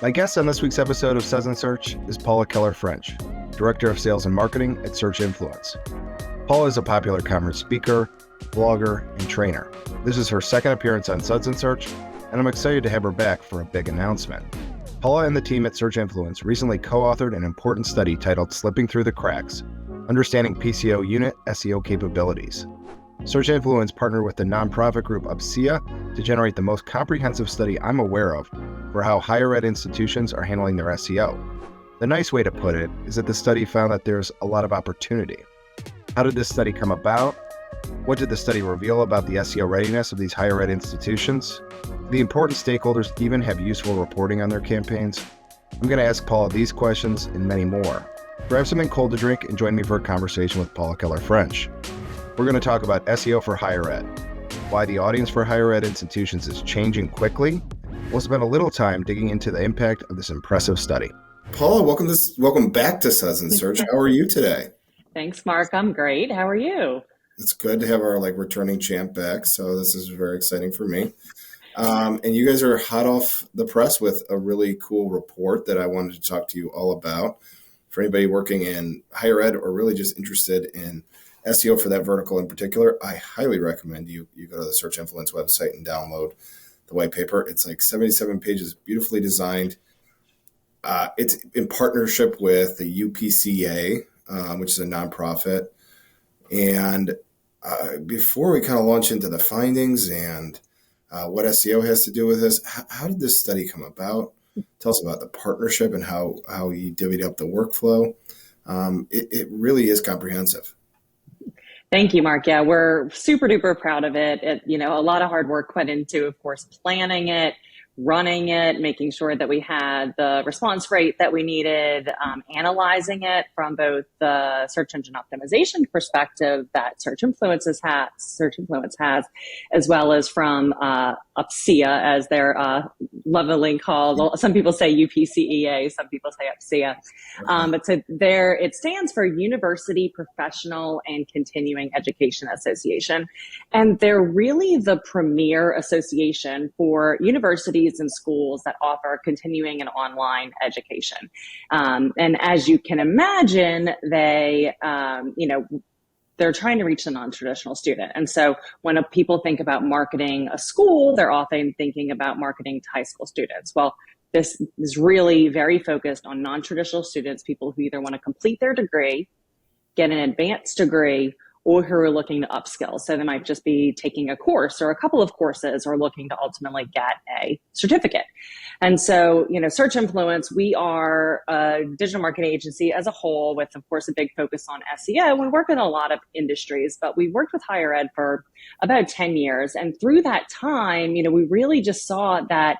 My guest on this week's episode of Suds Search is Paula Keller French, Director of Sales and Marketing at Search Influence. Paula is a popular conference speaker, blogger, and trainer. This is her second appearance on Suds Search, and I'm excited to have her back for a big announcement. Paula and the team at Search Influence recently co-authored an important study titled Slipping Through the Cracks, Understanding PCO Unit SEO Capabilities. Search Influence partnered with the nonprofit group UPCEA to generate the most comprehensive study I'm aware of for how higher ed institutions are handling their SEO. The nice way to put it is that the study found that there's a lot of opportunity. How did this study come about? What did the study reveal about the SEO readiness of these higher ed institutions? Do the important stakeholders even have useful reporting on their campaigns? I'm going to ask Paula these questions and many more. Grab something cold to drink and join me for a conversation with Paula Keller French. We're going to talk about SEO for higher ed, why the audience for higher ed institutions is changing quickly. We'll spend a little time digging into the impact of this impressive study. Paula, welcome back to Suds Search. How are you today? Thanks, Mark. I'm great. How are you? It's good to have our returning champ back. So this is very exciting for me. And you guys are hot off the press with a really cool report that I wanted to talk to you all about. For anybody working in higher ed or really just interested in SEO for that vertical in particular, I highly recommend you go to the Search Influence website and download the white paper. It's 77 pages, beautifully designed. It's in partnership with the UPCEA, which is a nonprofit. And before we kind of launch into the findings and what SEO has to do with this, how did this study come about? Tell us about the partnership and how you divvied up the workflow. It really is comprehensive. Thank you, Mark. Yeah, we're super duper proud of it. A lot of hard work went into, of course, planning it, running it, making sure that we had the response rate that we needed, analyzing it from both the search engine optimization perspective that Search Influence has, as well as from UPCEA, as they're lovingly called. Well, some people say UPCEA, some people say UPCEA. But so it stands for University Professional and Continuing Education Association. And they're really the premier association for universities and schools that offer continuing and online education. And as you can imagine, they're trying to reach the non-traditional student. And so when people think about marketing a school, they're often thinking about marketing to high school students. Well, this is really very focused on non-traditional students, people who either want to complete their degree, get an advanced degree, or who are looking to upskill. So they might just be taking a course or a couple of courses or looking to ultimately get a certificate. And so, Search Influence, we are a digital marketing agency as a whole with, of course, a big focus on SEO. We work in a lot of industries, but we worked with higher ed for about 10 years. And through that time, we really just saw that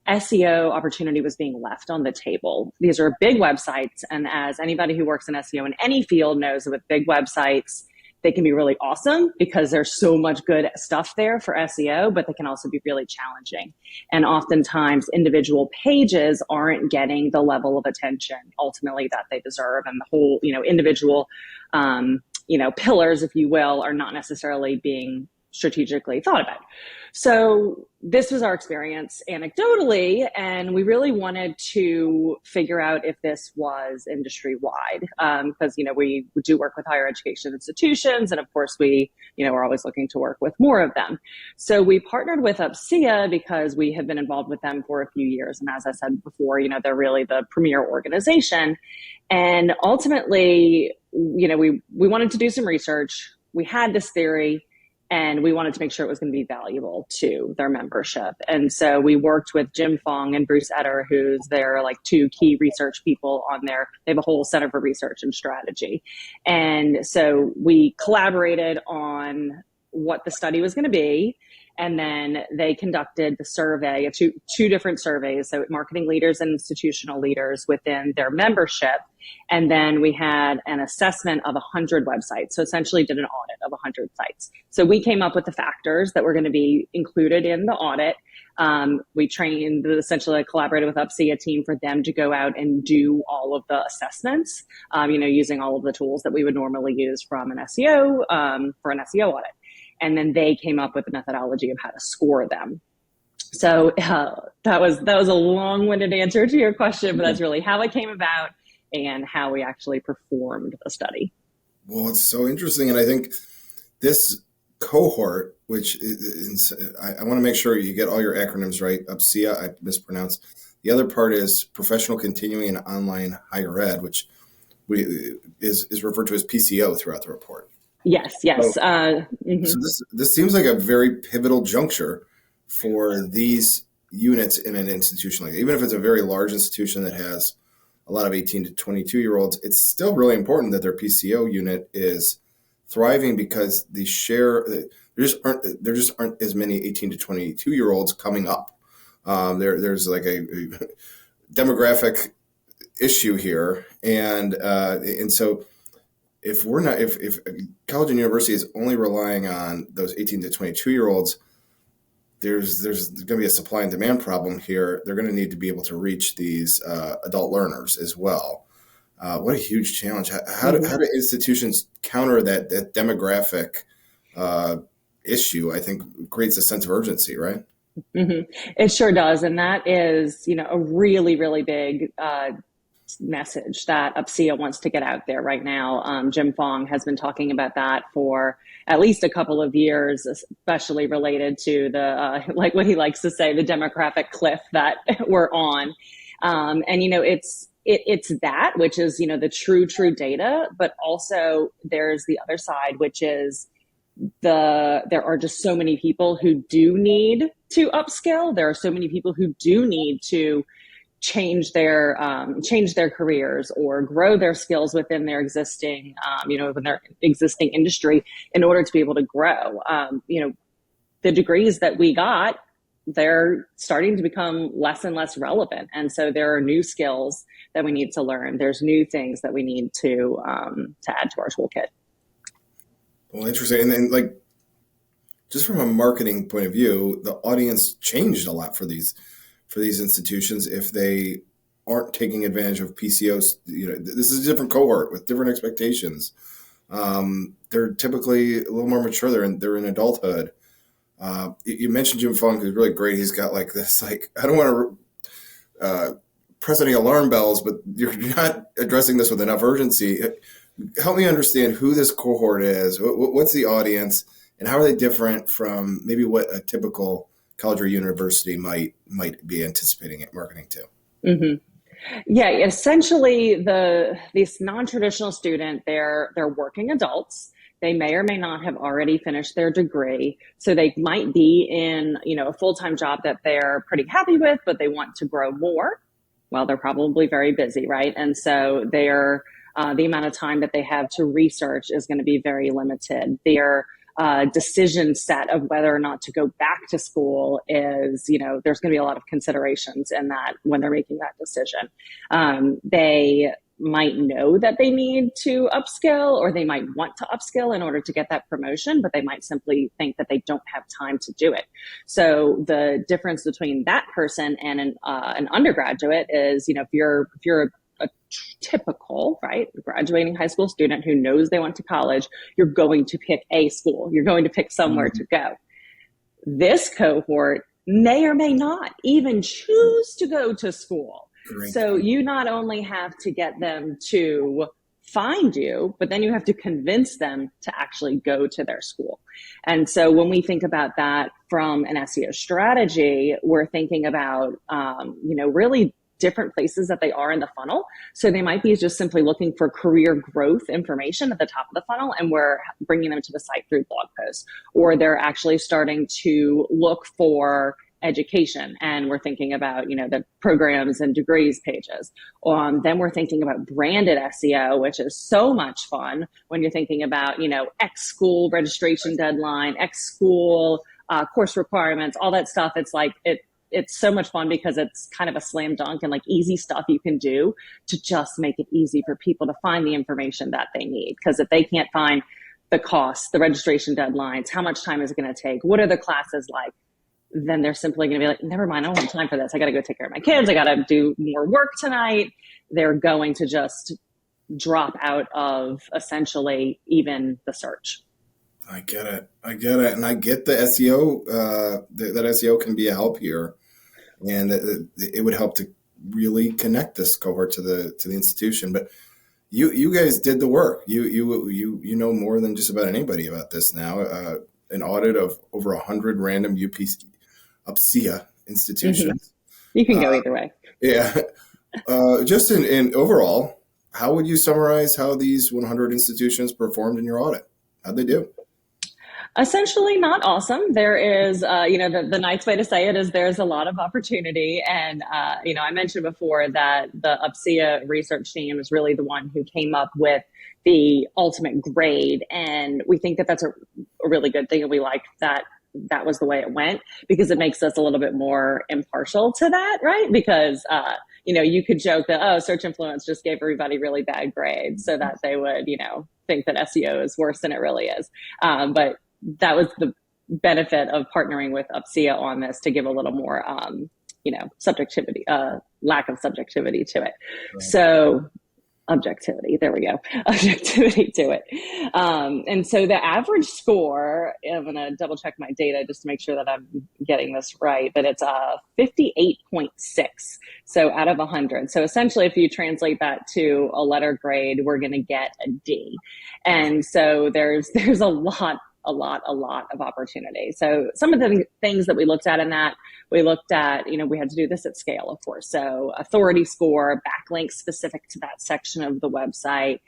SEO opportunity was being left on the table. These are big websites. And as anybody who works in SEO in any field knows, with big websites, they can be really awesome because there's so much good stuff there for SEO, but they can also be really challenging. And oftentimes individual pages aren't getting the level of attention ultimately that they deserve. And the whole, individual, pillars, if you will, are not necessarily being strategically thought about. So this was our experience anecdotally, and we really wanted to figure out if this was industry-wide, because, we do work with higher education institutions, and of course we're always looking to work with more of them. So we partnered with UPCEA because we have been involved with them for a few years. And as I said before, they're really the premier organization. And ultimately, we wanted to do some research. We had this theory, and we wanted to make sure it was going to be valuable to their membership. And so we worked with Jim Fong and Bruce Etter, who's their two key research people on there. They have a whole Center for Research and Strategy. And so we collaborated on what the study was going to be. And then they conducted the survey of two different surveys, so marketing leaders and institutional leaders within their membership. And then we had an assessment of 100 websites. So essentially did an audit of 100 sites. So we came up with the factors that were going to be included in the audit. We essentially collaborated with UPCEA team for them to go out and do all of the assessments, using all of the tools that we would normally use from an SEO, for an SEO audit. And then they came up with a methodology of how to score them. So that was a long-winded answer to your question, but that's really how it came about and how we actually performed the study. Well, it's so interesting. And I think this cohort, which I want to make sure you get all your acronyms right. UPCEA, I mispronounced. The other part is Professional Continuing and Online Higher Ed, which is referred to as PCO throughout the report. Yes. So this seems like a very pivotal juncture for these units in an institution like that. Even if it's a very large institution that has a lot of 18 to 22-year-olds, it's still really important that their PCO unit is thriving, because there just aren't as many 18 to 22-year-olds coming up. There's like a demographic issue here, and so if college and university is only relying on those 18 to 22-year-olds, there's going to be a supply and demand problem here. They're going to need to be able to reach these adult learners as well. What a huge challenge. How do institutions counter that demographic issue? I think creates a sense of urgency, right? Mm-hmm. It sure does. And that is, a really, really big message that UPCEA wants to get out there right now. Jim Fong has been talking about that for at least a couple of years, especially related to the, like what he likes to say, the demographic cliff that we're on. And, it's that, which is, the true data, but also there's the other side, which is there are just so many people who do need to upskill. There are so many people who do need to change their careers or grow their skills within their existing, within their existing industry in order to be able to grow. The degrees that we got, they're starting to become less and less relevant. And so there are new skills that we need to learn. There's new things that we need to add to our toolkit. Well, interesting. And then, just from a marketing point of view, the audience changed a lot for these institutions if they aren't taking advantage of PCOs. This is a different cohort with different expectations. They're typically a little more mature. They're in adulthood. You mentioned Jim Funk, who's really great. He's got this, I don't want to press any alarm bells, but you're not addressing this with enough urgency. Help me understand who this cohort is. What's the audience, and how are they different from maybe what a typical college or university might be anticipating at marketing to? Mm-hmm. Yeah, essentially, this non-traditional student, they're working adults. They may or may not have already finished their degree, so they might be in a full-time job that they're pretty happy with, but they want to grow more. Well, they're probably very busy, right? And so the amount of time that they have to research is going to be very limited. Their decision set of whether or not to go back to school is, there's going to be a lot of considerations in that when they're making that decision. They might know that they need to upskill, or they might want to upskill in order to get that promotion, but they might simply think that they don't have time to do it. So the difference between that person and an undergraduate is, if you're a typical, right, graduating high school student who knows they went to college, you're going to pick a school. You're going to pick somewhere to go. This cohort may or may not even choose to go to school. Great. So you not only have to get them to find you, but then you have to convince them to actually go to their school. And so when we think about that from an SEO strategy, we're thinking about, really different places that they are in the funnel. So they might be just simply looking for career growth information at the top of the funnel, and we're bringing them to the site through blog posts. Or they're actually starting to look for education, and we're thinking about, the programs and degrees pages. Then we're thinking about branded SEO, which is so much fun when you're thinking about, X school registration deadline, X school course requirements, all that stuff. It's so much fun because it's kind of a slam dunk and easy stuff you can do to just make it easy for people to find the information that they need. Because if they can't find the costs, the registration deadlines, how much time is it going to take, what are the classes like, then they're simply going to be like, never mind, I don't have time for this. I got to go take care of my kids. I got to do more work tonight. They're going to just drop out of essentially even the search. I get it. And I get the SEO, that SEO can be a help here, and that it would help to really connect this cohort to the institution. But you guys did the work. You know more than just about anybody about this now. An audit of over 100 random UPCEA institutions. You can go either way. Yeah. Just in overall, how would you summarize how these 100 institutions performed in your audit? How'd they do? Essentially not awesome. There is, the nice way to say it is there's a lot of opportunity. And, I mentioned before that the UPCEA research team is really the one who came up with the ultimate grade. And we think that that's a really good thing. And we like that was the way it went, because it makes us a little bit more impartial to that, right? Because, you could joke that, oh, Search Influence just gave everybody really bad grades so that they would, think that SEO is worse than it really is. But that was the benefit of partnering with UPCEA on this, to give a little more, subjectivity, lack of subjectivity to it. Right. So objectivity, there we go, objectivity to it. And so the average score, I'm going to double check my data just to make sure that I'm getting this right, but it's 58.6. So out of 100. So essentially, if you translate that to a letter grade, we're going to get a D. And so there's a lot of opportunity. So some of the things that we looked at in that, we looked at, we had to do this at scale, of course. So authority score, backlinks specific to that section of the website.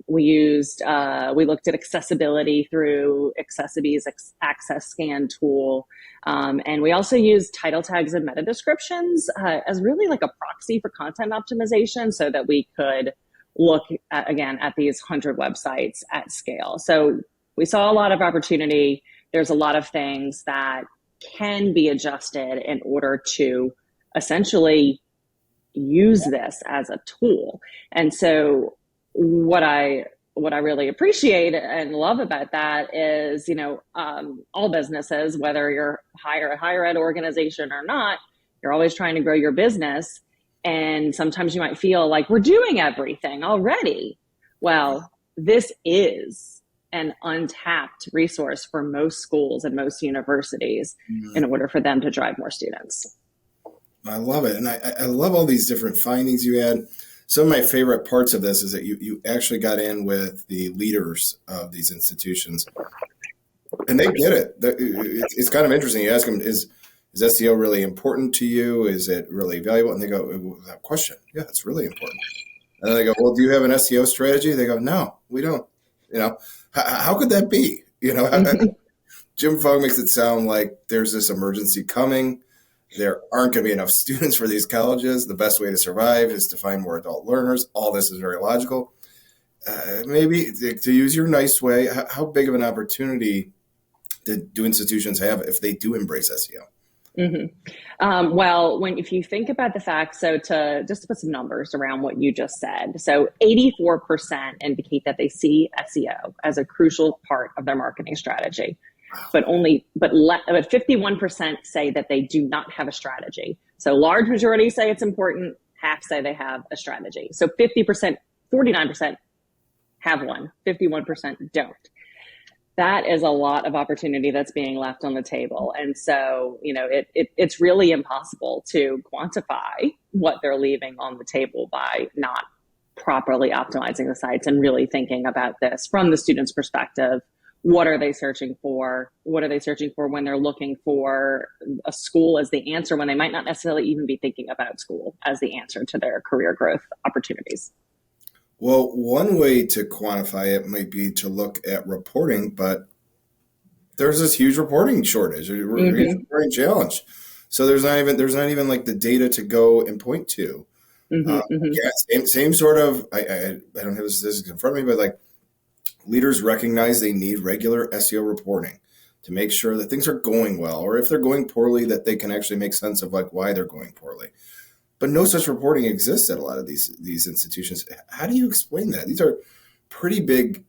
We looked at accessibility through Accessibee's access scan tool. And we also used title tags and meta descriptions as really like a proxy for content optimization, so that we could look at these 100 websites at scale. So we saw a lot of opportunity. There's a lot of things that can be adjusted in order to essentially use this as a tool. And so what I really appreciate and love about that is, all businesses, whether you're a higher ed organization or not, you're always trying to grow your business. And sometimes you might feel like we're doing everything already. Well, this is an untapped resource for most schools and most universities in order for them to drive more students. I love it. And I love all these different findings you had. Some of my favorite parts of this is that you actually got in with the leaders of these institutions, and they get it. It's kind of interesting. You ask them, is SEO really important to you? Is it really valuable? And they go, without question, yeah, it's really important. And then they go, well, do you have an SEO strategy? They go, no, we don't. How could that be? Jim Fogg makes it sound like there's this emergency coming. There aren't going to be enough students for these colleges. The best way to survive is to find more adult learners. All this is very logical. Maybe to use your nice way, how big of an opportunity do institutions have if they do embrace SEO? Mm-hmm. Well, if you think about the fact, to put some numbers around what you just said, so 84% indicate that they see SEO as a crucial part of their marketing strategy, but 51% say that they do not have a strategy. So large majority say it's important, half say they have a strategy. So 50%, 49% have one, 51% don't. That is a lot of opportunity that's being left on the table. And so, it's really impossible to quantify what they're leaving on the table by not properly optimizing the sites and really thinking about this from the student's perspective. What are they searching for? What are they searching for when they're looking for a school as the answer, when they might not necessarily even be thinking about school as the answer to their career growth opportunities? Well, one way to quantify it might be to look at reporting, but there's this huge reporting shortage, huge reporting challenge. So there's not even like the data to go and point to. Yeah, same sort of. I don't have the statistics in front of me, but like leaders recognize they need regular SEO reporting to make sure that things are going well, or if they're going poorly, that they can actually make sense of like why they're going poorly. But no such reporting exists at a lot of these institutions. How do you explain that? These are pretty big.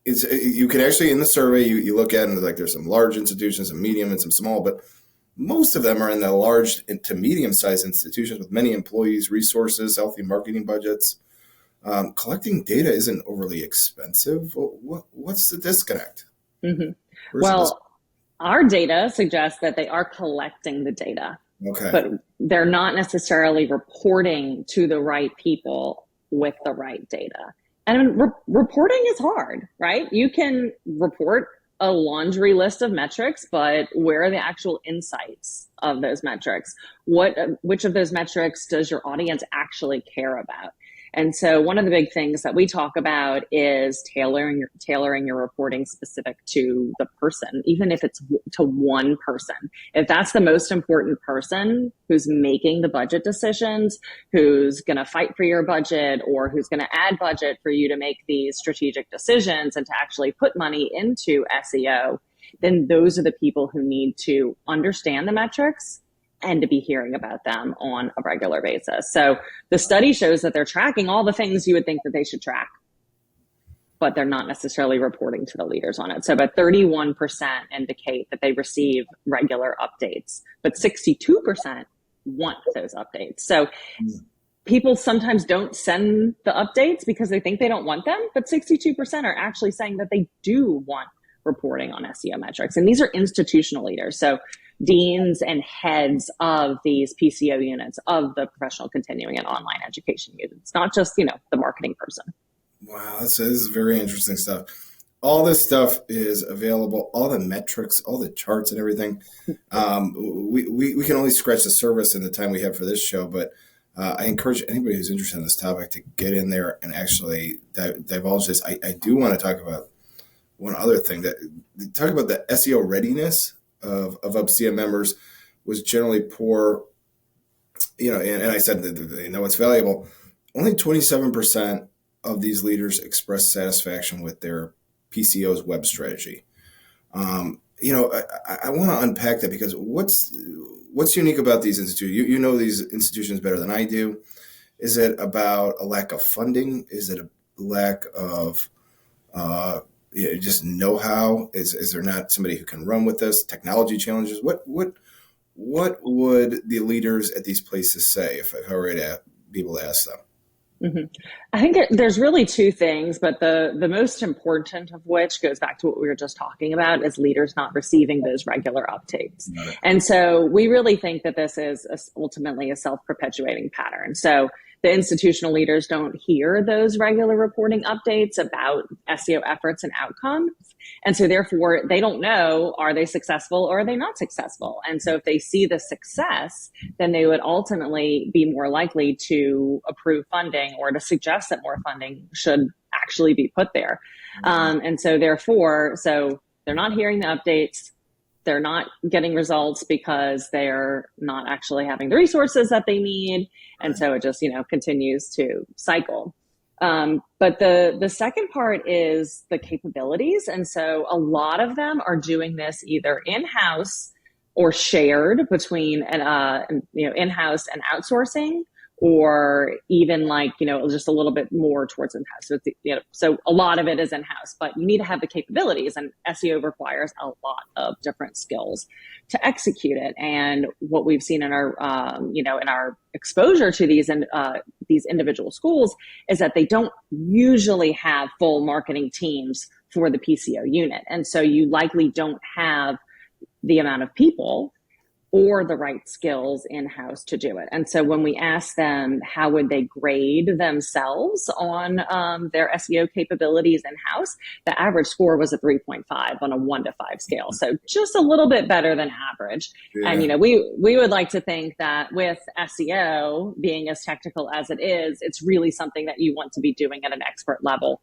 You can actually, in the survey, you look at it and like there's some large institutions, some medium, and some small, but most of them are in the large to medium-sized institutions with many employees, resources, healthy marketing budgets. Collecting data isn't overly expensive. What's the disconnect? Mm-hmm. Where's this? Well, our data suggests that they are collecting the data, Okay. but they're not necessarily reporting to the right people with the right data. And reporting is hard, right? You can report a laundry list of metrics, but where are the actual insights of those metrics? Which of those metrics does your audience actually care about? And so one of the big things that we talk about is tailoring your reporting specific to the person, even if it's to one person. If that's the most important person who's making the budget decisions, who's going to fight for your budget, or who's going to add budget for you to make these strategic decisions and to actually put money into SEO, then those are the people who need to understand the metrics and to be hearing about them on a regular basis. So the study shows that they're tracking all the things you would think that they should track, but they're not necessarily reporting to the leaders on it. So about 31% indicate that they receive regular updates, but 62% want those updates. So people sometimes don't send the updates because they think they don't want them, but 62% are actually saying that they do want reporting on SEO metrics. And these are institutional leaders. So deans and heads of these PCO units, of the professional continuing and online education units, not just, the marketing person. Wow, this is very interesting stuff. All this stuff is available, all the metrics, all the charts and everything. We can only scratch the surface in the time we have for this show, but I encourage anybody who's interested in this topic to get in there and actually divulge this. I do want to talk about one other thing, that talk about the SEO readiness of UPCEA members was generally poor, and I said that they know it's valuable. Only 27% of these leaders express satisfaction with their PCO's web strategy. I want to unpack that, because what's unique about these institutions? You know these institutions better than I do. Is it about a lack of funding? Is it a lack of just know-how? Is there not somebody who can run with this? Technology challenges? What would the leaders at these places say if I were to be able to ask them? Mm-hmm. I think there's really two things, but the most important of which goes back to what we were just talking about, is leaders not receiving those regular updates. And so we really think that this is ultimately a self-perpetuating pattern. So the institutional leaders don't hear those regular reporting updates about SEO efforts and outcomes. And so therefore they don't know, are they successful or are they not successful? And so if they see the success, then they would ultimately be more likely to approve funding or to suggest that more funding should actually be put there. And so therefore, they're not hearing the updates. They're not getting results because they're not actually having the resources that they need. And so it just, continues to cycle. But the second part is the capabilities. And so a lot of them are doing this either in-house or shared between, in-house and outsourcing, or even just a little bit more towards in-house. So, so a lot of it is in-house, but you need to have the capabilities, and SEO requires a lot of different skills to execute it. And what we've seen in our, in our exposure to these individual schools is that they don't usually have full marketing teams for the PCO unit. And so you likely don't have the amount of people or the right skills in-house to do it. And so when we ask them how would they grade themselves on their SEO capabilities in-house, the average score was a 3.5 on a 1 to 5 scale. So just a little bit better than average. Yeah. And, we would like to think that with SEO being as technical as it is, it's really something that you want to be doing at an expert level.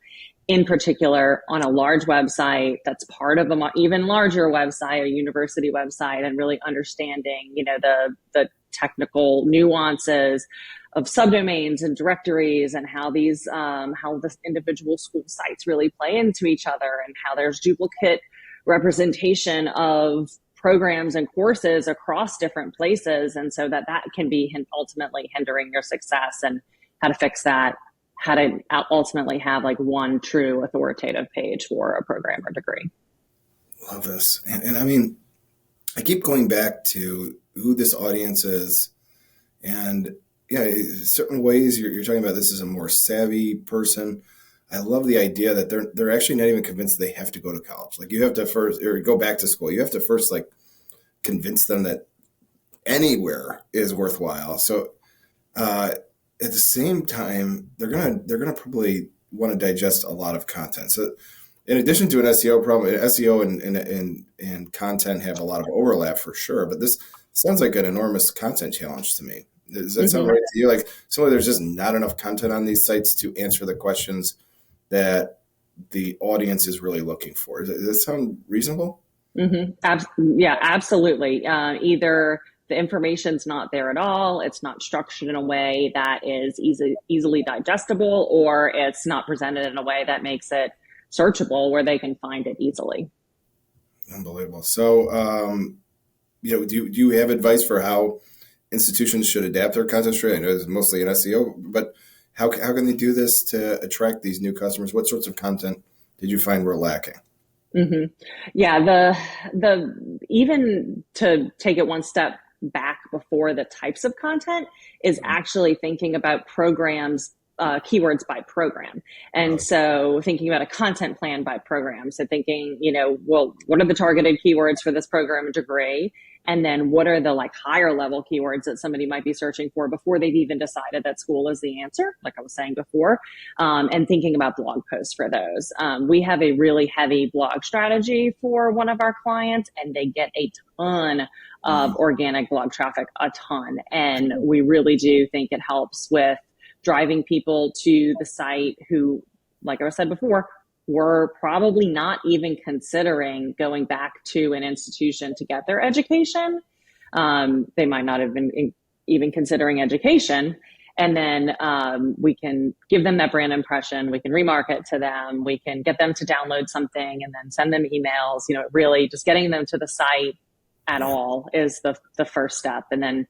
In particular, on a large website that's part of an even larger website, a university website, and really understanding, the technical nuances of subdomains and directories, and how these, how the individual school sites really play into each other, and how there's duplicate representation of programs and courses across different places, and so that can be ultimately hindering your success, and how to fix that. How to ultimately have one true authoritative page for a program or degree. Love this. And I mean, I keep going back to who this audience is. And certain ways you're talking about this is a more savvy person. I love the idea that they're actually not even convinced they have to go to college. Like you have to first, or go back to school. You have to first like convince them that anywhere is worthwhile. So at the same time, they're gonna probably want to digest a lot of content. So in addition to an SEO problem, SEO and content have a lot of overlap for sure. But this sounds like an enormous content challenge to me. Does that sound right to you? Like, so there's just not enough content on these sites to answer the questions that the audience is really looking for. Does that sound reasonable? Yeah, absolutely. Either the information's not there at all, it's not structured in a way that is easily digestible, or it's not presented in a way that makes it searchable where they can find it easily. Unbelievable. So, do you have advice for how institutions should adapt their content strategy? I know it's mostly in SEO, but how can they do this to attract these new customers? What sorts of content did you find were lacking? Yeah, the even to take it one step back before the types of content is actually thinking about programs, keywords by program. And so thinking about a content plan by program. So thinking, well, what are the targeted keywords for this program and degree? And then what are the like higher level keywords that somebody might be searching for before they've even decided that school is the answer, like I was saying before, and thinking about blog posts for those. We have a really heavy blog strategy for one of our clients, and they get a ton of organic blog traffic, a ton. And we really do think it helps with driving people to the site who, like I said before, were probably not even considering going back to an institution to get their education. They might not have been even considering education. And then we can give them that brand impression. We can remarket to them. We can get them to download something and then send them emails. Really just getting them to the site at all is the first step. And then,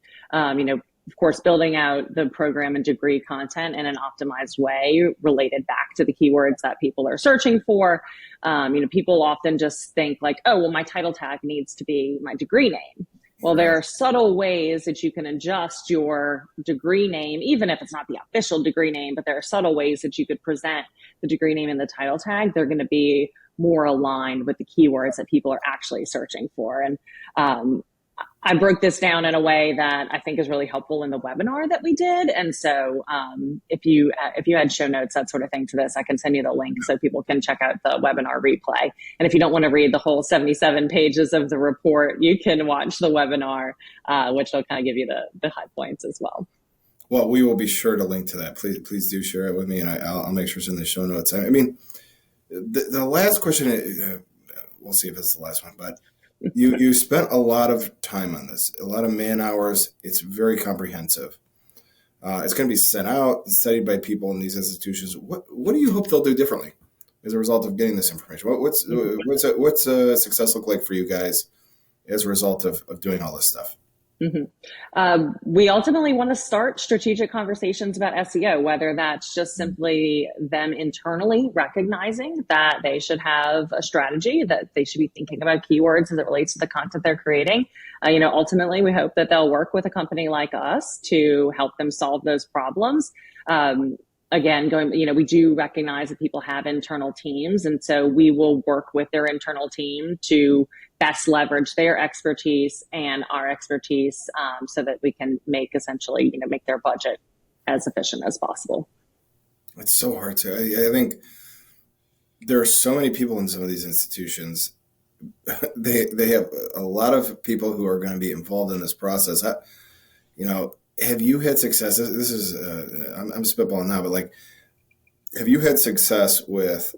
of course, building out the program and degree content in an optimized way related back to the keywords that people are searching for. People often just think like, oh, well, my title tag needs to be my degree name. Well, there are subtle ways that you can adjust your degree name, even if it's not the official degree name, but there are subtle ways that you could present the degree name and the title tag. They're going to be more aligned with the keywords that people are actually searching for. And I broke this down in a way that I think is really helpful in the webinar that we did. And so if you had show notes, that sort of thing to this, I can send you the link so people can check out the webinar replay. And if you don't want to read the whole 77 pages of the report, you can watch the webinar, which will kind of give you the high points as well. Well, we will be sure to link to that. Please do share it with me, and I'll make sure it's in the show notes. I mean, the last question, we'll see if it's the last one, but you spent a lot of time on this, a lot of man hours. It's very comprehensive. It's going to be sent out, studied by people in these institutions. What do you hope they'll do differently as a result of getting this information? What's success look like for you guys as a result of doing all this stuff? We ultimately want to start strategic conversations about SEO, whether that's just simply them internally recognizing that they should have a strategy, that they should be thinking about keywords as it relates to the content they're creating. Ultimately, we hope that they'll work with a company like us to help them solve those problems. Again, we do recognize that people have internal teams, and so we will work with their internal team to best leverage their expertise and our expertise so that we can make their budget as efficient as possible. It's so hard to. I think there are so many people in some of these institutions. They have a lot of people who are going to be involved in this process. Have you had success? This is I'm spitballing now, but have you had success with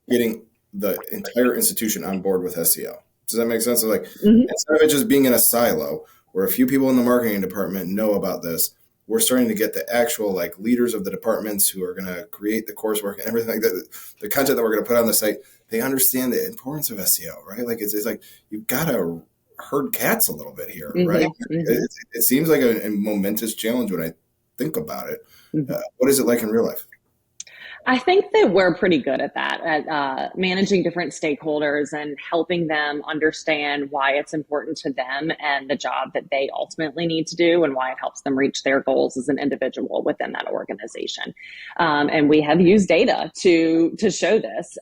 getting the entire institution on board with SEO? Does that make sense? So instead of it just being in a silo where a few people in the marketing department know about this, we're starting to get the actual leaders of the departments who are going to create the coursework and everything like that, the content that we're going to put on the site. They understand the importance of SEO, right? It's like you've got to herd cats a little bit here, right? It seems like a momentous challenge when I think about it. What is it like in real life? I think that we're pretty good at that, at managing different stakeholders and helping them understand why it's important to them and the job that they ultimately need to do and why it helps them reach their goals as an individual within that organization. And we have used data to show this.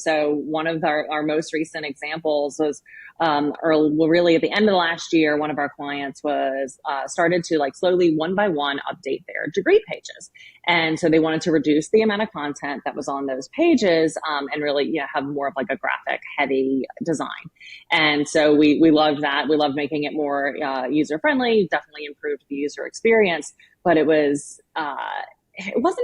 So one of our most recent examples was really at the end of last year, one of our clients was started to like slowly one by one update their degree pages. And so they wanted to reduce the amount of content that was on those pages and really have more of like a graphic heavy design. And so we loved that. We loved making it more user friendly, definitely improved the user experience, but it wasn't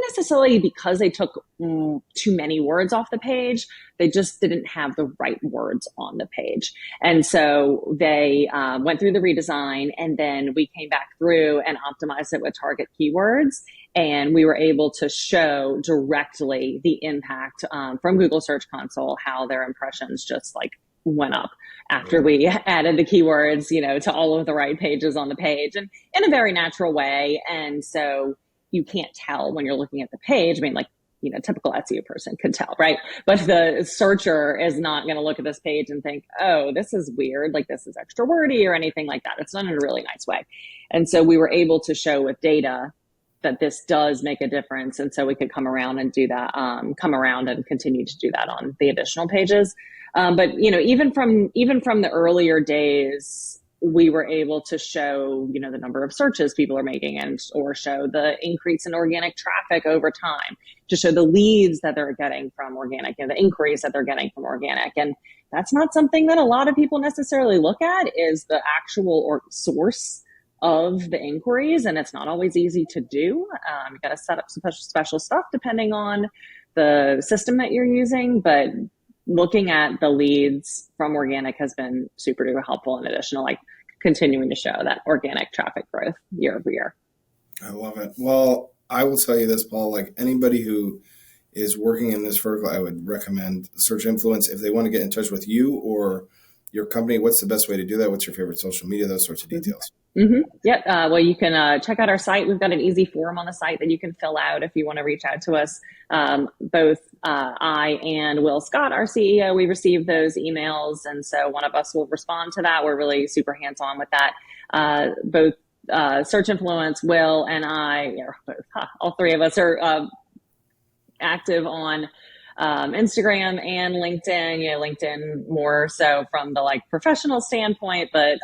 necessarily because they took too many words off the page. They just didn't have the right words on the page. And so they went through the redesign, and then we came back through and optimized it with target keywords. And we were able to show directly the impact from Google Search Console, how their impressions just like went up after we added the keywords, to all of the right pages on the page, and in a very natural way. And so you can't tell when you're looking at the page. I mean, like, typical SEO person could tell, right? But the searcher is not going to look at this page and think, oh, this is weird, like this is extra wordy or anything like that. It's done in a really nice way. And so we were able to show with data that this does make a difference. And so we could come around and do that, come around and continue to do that on the additional pages. But, even from the earlier days, we were able to show, the number of searches people are making or show the increase in organic traffic over time, to show the leads that they're getting from organic and the inquiries that they're getting from organic. And that's not something that a lot of people necessarily look at, is the actual source of the inquiries. And it's not always easy to do. You got to set up some special stuff depending on the system that you're using. But looking at the leads from organic has been super duper helpful, in addition to like continuing to show that organic traffic growth year over year. I love it. Well, I will tell you this, Paul, like anybody who is working in this vertical, I would recommend Search Influence. If they want to get in touch with you or your company, what's the best way to do that? What's your favorite social media? Those sorts of details. Mm-hmm. Yep. Well, you can check out our site. We've got an easy form on the site that you can fill out if you want to reach out to us. Both I and Will Scott, our CEO, we receive those emails. And so one of us will respond to that. We're really super hands-on with that. Both Search Influence, Will and I, all three of us are active on Instagram and LinkedIn. LinkedIn more so from the like professional standpoint, but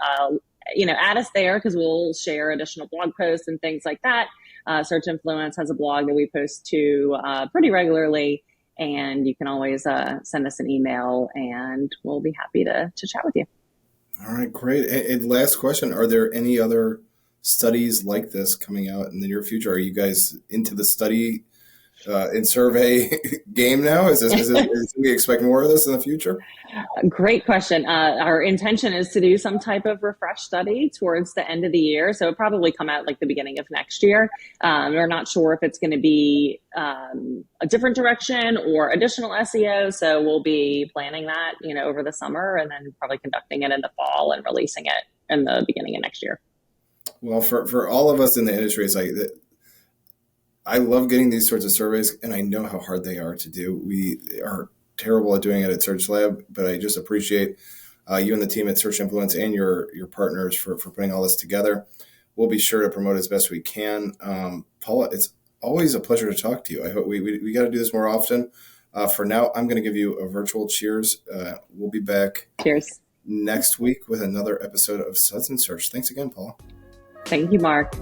add us there because we'll share additional blog posts and things like that. Search Influence has a blog that we post to pretty regularly, and you can always send us an email, and we'll be happy to chat with you. All right, great. And last question, are there any other studies like this coming out in the near future? Are you guys into the study and survey game now? Is we expect more of this in the future? Great question. Our intention is to do some type of refresh study towards the end of the year. So it'll probably come out like the beginning of next year. We're not sure if it's going to be a different direction or additional SEO. So we'll be planning that, over the summer, and then probably conducting it in the fall and releasing it in the beginning of next year. Well, for all of us in the industry, it's like I love getting these sorts of surveys, and I know how hard they are to do. We are terrible at doing it at Search Lab, but I just appreciate you and the team at Search Influence and your partners for putting all this together. We'll be sure to promote as best we can. Paula, it's always a pleasure to talk to you. I hope we got to do this more often. For now, I'm going to give you a virtual cheers. We'll be back Cheers next week with another episode of Suds Search. Thanks again, Paula. Thank you, Mark.